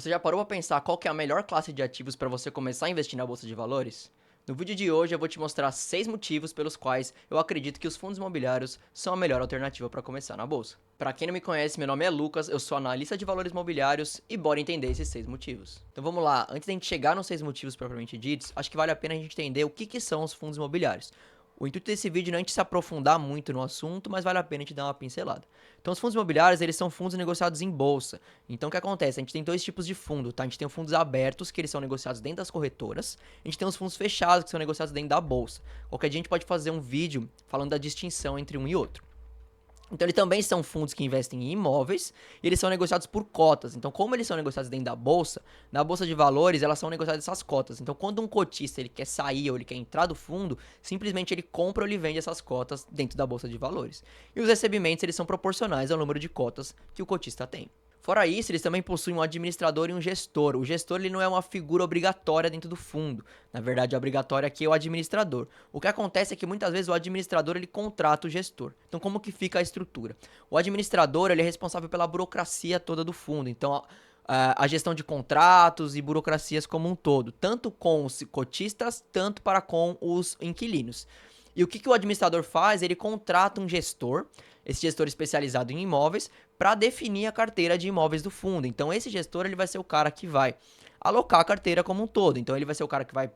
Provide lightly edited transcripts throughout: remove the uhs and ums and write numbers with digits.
Você já parou para pensar qual que é a melhor classe de ativos para você começar a investir na bolsa de valores? No vídeo de hoje eu vou te mostrar 6 motivos pelos quais eu acredito que os fundos imobiliários são a melhor alternativa para começar na bolsa. Para quem não me conhece, meu nome é Lucas, eu sou analista de valores imobiliários e bora entender esses 6 motivos. Então vamos lá, antes da gente chegar nos 6 motivos propriamente ditos, acho que vale a pena a gente entender o que são os fundos imobiliários. O intuito desse vídeo não é a gente se aprofundar muito no assunto, mas vale a pena a gente dar uma pincelada. Então, os fundos imobiliários, eles são fundos negociados em bolsa. Então, o que acontece? A gente tem dois tipos de fundo, tá? A gente tem os fundos abertos, que eles são negociados dentro das corretoras. A gente tem os fundos fechados, que são negociados dentro da bolsa. Qualquer dia a gente pode fazer um vídeo falando da distinção entre um e outro. Então, eles também são fundos que investem em imóveis e eles são negociados por cotas. Então, como eles são negociados dentro da bolsa, na bolsa de valores, elas são negociadas essas cotas. Então, quando um cotista ele quer sair ou ele quer entrar do fundo, simplesmente ele compra ou ele vende essas cotas dentro da bolsa de valores. E os recebimentos eles são proporcionais ao número de cotas que o cotista tem. Fora isso, eles também possuem um administrador e um gestor. O gestor ele não é uma figura obrigatória dentro do fundo. Na verdade, a obrigatória aqui é o administrador. O que acontece é que muitas vezes o administrador ele contrata o gestor. Então, como que fica a estrutura? O administrador ele é responsável pela burocracia toda do fundo. Então, a gestão de contratos e burocracias como um todo, tanto com os cotistas, tanto para com os inquilinos. E o que o administrador faz? Ele contrata um gestor, esse gestor especializado em imóveis, para definir a carteira de imóveis do fundo. Então, esse gestor ele vai ser o cara que vai alocar a carteira como um todo. Então, ele vai ser o cara que vai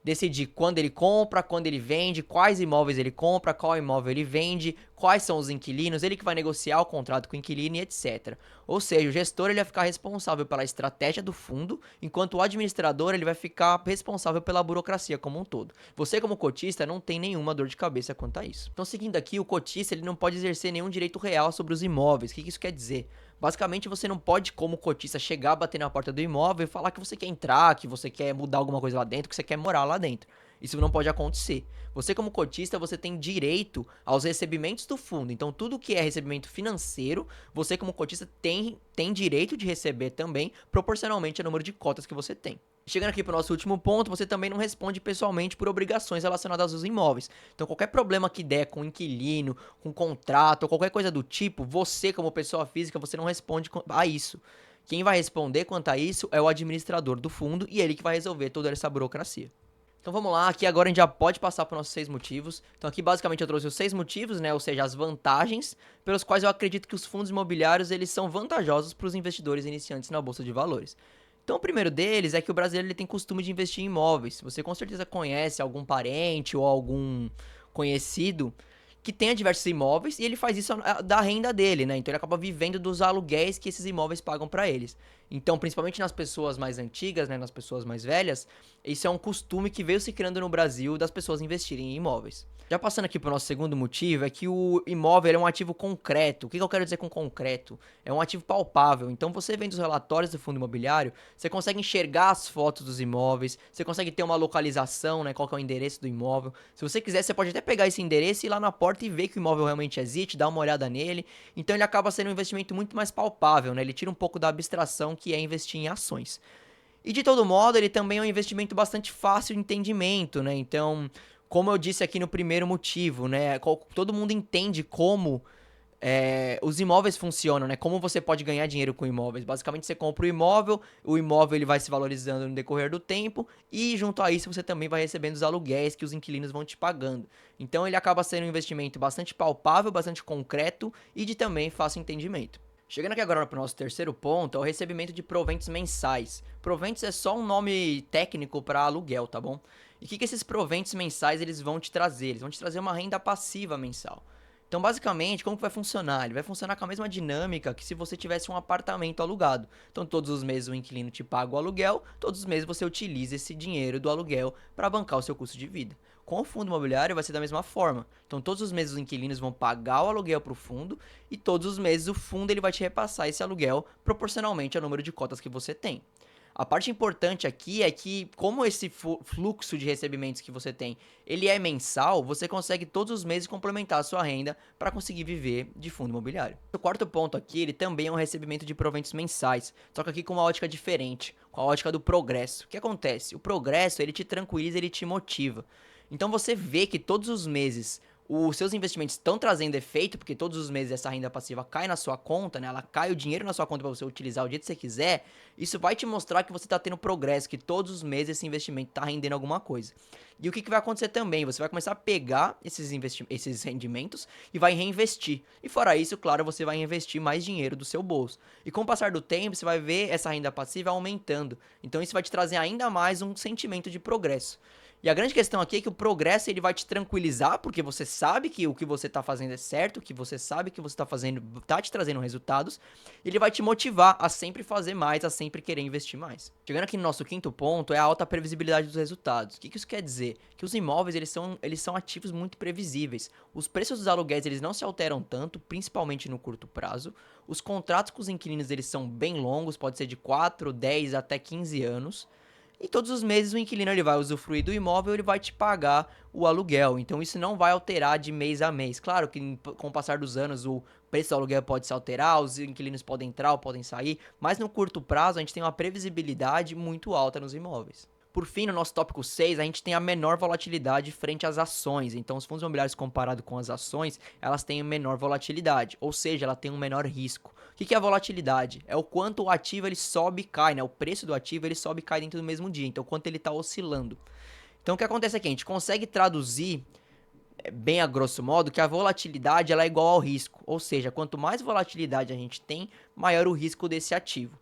decidir quando ele compra, quando ele vende, quais imóveis ele compra, qual imóvel ele vende, quais são os inquilinos, ele que vai negociar o contrato com o inquilino e etc. Ou seja, o gestor ele vai ficar responsável pela estratégia do fundo, enquanto o administrador ele vai ficar responsável pela burocracia como um todo. Você como cotista não tem nenhuma dor de cabeça quanto a isso. Então, seguindo aqui, o cotista ele não pode exercer nenhum direito real sobre os imóveis. O que isso quer dizer? Basicamente, você não pode, como cotista, chegar, bater na porta do imóvel e falar que você quer entrar, que você quer mudar alguma coisa lá dentro, que você quer morar lá dentro. Isso não pode acontecer. Você, como cotista, você tem direito aos recebimentos do fundo. Então, tudo que é recebimento financeiro, você, como cotista, tem direito de receber também, proporcionalmente ao número de cotas que você tem. Chegando aqui para o nosso último ponto, você também não responde pessoalmente por obrigações relacionadas aos imóveis. Então, qualquer problema que der com inquilino, com contrato ou qualquer coisa do tipo, você, como pessoa física, você não responde a isso. Quem vai responder quanto a isso é o administrador do fundo e ele que vai resolver toda essa burocracia. Então vamos lá, aqui agora a gente já pode passar para os nossos 6 motivos. Então aqui basicamente eu trouxe os 6 motivos, né, ou seja, as vantagens pelos quais eu acredito que os fundos imobiliários eles são vantajosos para os investidores iniciantes na bolsa de valores. Então o primeiro deles é que o brasileiro ele tem costume de investir em imóveis. Você com certeza conhece algum parente ou algum conhecido que tenha diversos imóveis e ele faz isso da renda dele, né? Então ele acaba vivendo dos aluguéis que esses imóveis pagam para eles. Então, principalmente nas pessoas mais antigas, né, nas pessoas mais velhas, isso é um costume que veio se criando no Brasil das pessoas investirem em imóveis. Já passando aqui para o nosso segundo motivo, é que o imóvel é um ativo concreto. O que eu quero dizer com concreto? É um ativo palpável. Então, você vendo os relatórios do fundo imobiliário, você consegue enxergar as fotos dos imóveis, você consegue ter uma localização, né, qual que é o endereço do imóvel. Se você quiser, você pode até pegar esse endereço e ir lá na porta e ver que o imóvel realmente existe, dar uma olhada nele. Então, ele acaba sendo um investimento muito mais palpável, né? Ele tira um pouco da abstração que é investir em ações. E de todo modo, ele também é um investimento bastante fácil de entendimento, né? Então, como eu disse aqui no primeiro motivo, né? Todo mundo entende como os imóveis funcionam, né? Como você pode ganhar dinheiro com imóveis. Basicamente, você compra o imóvel ele vai se valorizando no decorrer do tempo e junto a isso você também vai recebendo os aluguéis que os inquilinos vão te pagando. Então, ele acaba sendo um investimento bastante palpável, bastante concreto e de também fácil entendimento. Chegando aqui agora para o nosso terceiro ponto, é o recebimento de proventos mensais. Proventos é só um nome técnico para aluguel, tá bom? E o que esses proventos mensais eles vão te trazer? Eles vão te trazer uma renda passiva mensal. Então, basicamente, como que vai funcionar? Ele vai funcionar com a mesma dinâmica que se você tivesse um apartamento alugado. Então, todos os meses o inquilino te paga o aluguel, todos os meses você utiliza esse dinheiro do aluguel para bancar o seu custo de vida. Com o fundo imobiliário vai ser da mesma forma. Então, todos os meses os inquilinos vão pagar o aluguel para o fundo e todos os meses o fundo ele vai te repassar esse aluguel proporcionalmente ao número de cotas que você tem. A parte importante aqui é que, como esse fluxo de recebimentos que você tem, ele é mensal, você consegue todos os meses complementar a sua renda para conseguir viver de fundo imobiliário. O quarto ponto aqui, ele também é um recebimento de proventos mensais, só que aqui com uma ótica diferente, com a ótica do progresso. O que acontece? O progresso, ele te tranquiliza, ele te motiva. Então você vê que todos os meses os seus investimentos estão trazendo efeito, porque todos os meses essa renda passiva cai na sua conta, né? Ela cai o dinheiro na sua conta para você utilizar o dia que você quiser. Isso vai te mostrar que você está tendo progresso, que todos os meses esse investimento está rendendo alguma coisa. E o que vai acontecer também? Você vai começar a pegar esses rendimentos e vai reinvestir. E fora isso, claro, você vai investir mais dinheiro do seu bolso. E com o passar do tempo, você vai ver essa renda passiva aumentando. Então isso vai te trazer ainda mais um sentimento de progresso. E a grande questão aqui é que o progresso ele vai te tranquilizar, porque você sabe que o que você está fazendo é certo, que você sabe que você está fazendo está te trazendo resultados, e ele vai te motivar a sempre fazer mais, a sempre querer investir mais. Chegando aqui no nosso quinto ponto, é a alta previsibilidade dos resultados. O que isso quer dizer? Que os imóveis eles são ativos muito previsíveis. Os preços dos aluguéis eles não se alteram tanto, principalmente no curto prazo. Os contratos com os inquilinos eles são bem longos, pode ser de 4, 10 até 15 anos. E todos os meses o inquilino ele vai usufruir do imóvel, ele vai te pagar o aluguel. Então isso não vai alterar de mês a mês. Claro que com o passar dos anos o preço do aluguel pode se alterar, os inquilinos podem entrar ou podem sair, mas no curto prazo a gente tem uma previsibilidade muito alta nos imóveis. Por fim, no nosso tópico 6, a gente tem a menor volatilidade frente às ações. Então, os fundos imobiliários comparado com as ações, elas têm menor volatilidade, ou seja, ela tem um menor risco. O que é a volatilidade? É o quanto o ativo ele sobe e cai, né? O preço do ativo ele sobe e cai dentro do mesmo dia, então quanto ele está oscilando. Então, o que acontece aqui? A gente consegue traduzir bem a grosso modo que a volatilidade ela é igual ao risco, ou seja, quanto mais volatilidade a gente tem, maior o risco desse ativo.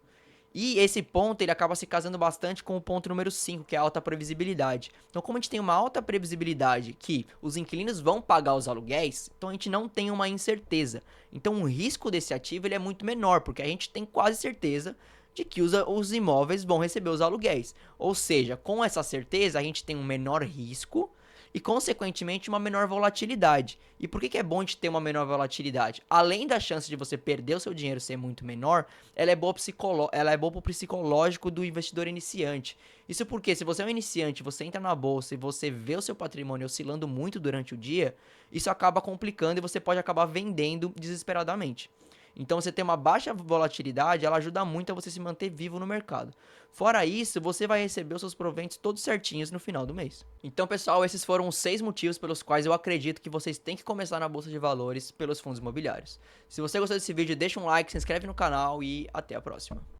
E esse ponto ele acaba se casando bastante com o ponto número 5, que é a alta previsibilidade. Então, como a gente tem uma alta previsibilidade que os inquilinos vão pagar os aluguéis, então a gente não tem uma incerteza. Então, o risco desse ativo ele é muito menor, porque a gente tem quase certeza de que os imóveis vão receber os aluguéis. Ou seja, com essa certeza, a gente tem um menor risco e, consequentemente, uma menor volatilidade. E por que é bom de ter uma menor volatilidade? Além da chance de você perder o seu dinheiro ser muito menor, ela é boa para o psicológico do investidor iniciante. Isso porque, se você é um iniciante, você entra na bolsa e você vê o seu patrimônio oscilando muito durante o dia, isso acaba complicando e você pode acabar vendendo desesperadamente. Então, você ter uma baixa volatilidade, ela ajuda muito a você se manter vivo no mercado. Fora isso, você vai receber os seus proventos todos certinhos no final do mês. Então, pessoal, esses foram os 6 motivos pelos quais eu acredito que vocês têm que começar na Bolsa de Valores pelos fundos imobiliários. Se você gostou desse vídeo, deixa um like, se inscreve no canal e até a próxima.